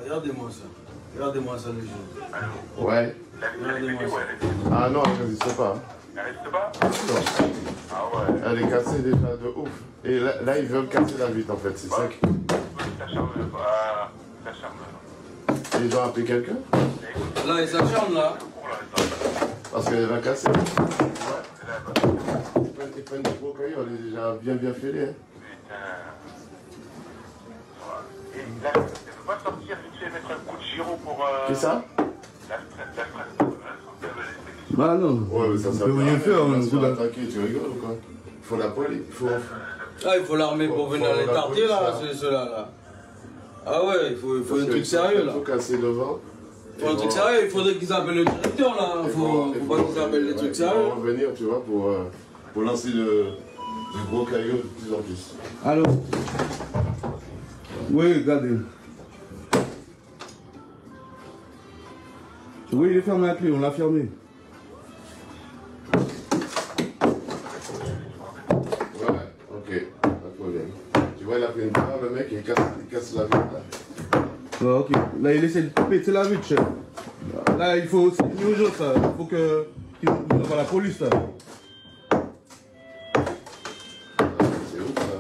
Regardez-moi ça. Regardez-moi ça, les gens. Ouais. Regardez-moi ça. Ah non, elle n'existe pas. Elle reste pas? Non. Ah ouais. Elle est cassée déjà de ouf. Et là ils veulent casser la vitre en fait, c'est ça qui... Ça charme pas. Ça charme. Ils ont appelé quelqu'un? Là, il s'acharne là. Parce qu'elle va casser. Ouais. Ils prennent des gros cailloux, elle est déjà bien filée. Hein. Putain. Et là, elle ne peut pas sortir vite fait mettre un coup de gyro pour. Qui ça? La stress. Bah non, Ouais, mais ça on peut rien faire. Attaquer, tu rigoles ou quoi? Il faut la police, Il faut l'armer pour venir les tarter là, ceux-là là. Ah ouais, il faut un truc sérieux là. Il faut casser devant. Il faut un truc sérieux, il faudrait qu'ils appellent le directeur là. Il faut pas qu'ils appellent les trucs sérieux. Ils vont revenir, tu vois, pour lancer du gros caillou de plus en plus. Allô? Oui, regardez. Oui, il est fermé la clé, on l'a fermé. Pas de problème. Tu vois, il a pris une barre, le mec, il casse la vitre là. Ouais, ok. Là, il essaie de péter la vitre, chef. Là, il faut. C'est une urgence, ça. Il faut que. Qu'il envoie la police, là. C'est ouf, ça.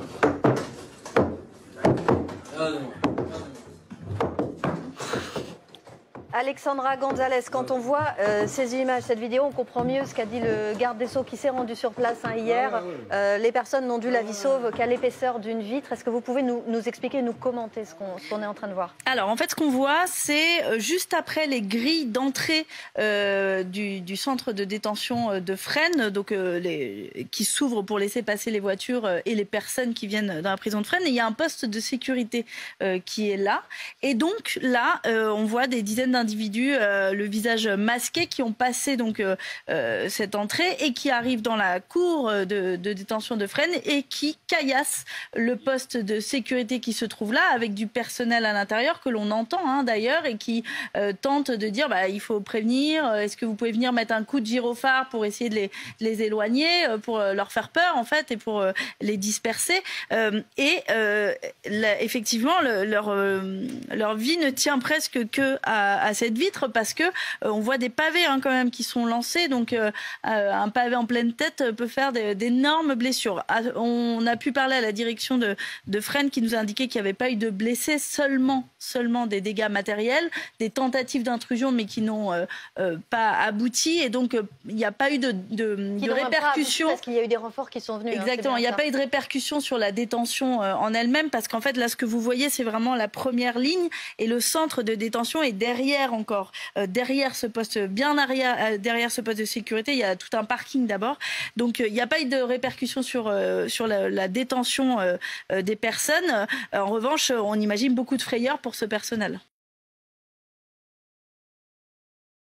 Regardez-moi. Alexandra Gonzalez, quand on voit ces images, cette vidéo, on comprend mieux ce qu'a dit le garde des Sceaux qui s'est rendu sur place hier. Les personnes n'ont dû la vie sauve qu'à l'épaisseur d'une vitre. Est-ce que vous pouvez nous expliquer, nous commenter ce qu'on est en train de voir? Alors, en fait, ce qu'on voit, c'est juste après les grilles d'entrée du centre de détention de Fresnes, donc qui s'ouvrent pour laisser passer les voitures et les personnes qui viennent dans la prison de Fresnes. Et il y a un poste de sécurité qui est là. Et donc là, on voit des dizaines d'individus, le visage masqué, qui ont passé donc cette entrée et qui arrivent dans la cour de détention de Fresnes et qui caillassent le poste de sécurité qui se trouve là, avec du personnel à l'intérieur que l'on entend d'ailleurs, et qui tente de dire il faut prévenir, est-ce que vous pouvez venir mettre un coup de gyrophare pour essayer de les éloigner, pour leur faire peur en fait et pour les disperser. Effectivement, leur vie ne tient presque que à cette vitre, parce que on voit des pavés quand même qui sont lancés, donc un pavé en pleine tête peut faire d'énormes blessures. On a pu parler à la direction de Fresnes qui nous a indiqué qu'il n'y avait pas eu de blessés, seulement des dégâts matériels, des tentatives d'intrusion mais qui n'ont pas abouti, et donc il n'y a pas eu de répercussions. Parce qu'il y a eu des renforts qui sont venus. Exactement, il n'y a pas eu de répercussions sur la détention en elle-même, parce qu'en fait là ce que vous voyez c'est vraiment la première ligne, et le centre de détention est derrière encore, derrière ce poste, bien arrière, derrière ce poste de sécurité, il y a tout un parking d'abord, donc il n'y a pas eu de répercussions sur la détention des personnes. En revanche, on imagine beaucoup de frayeur pour ce personnel.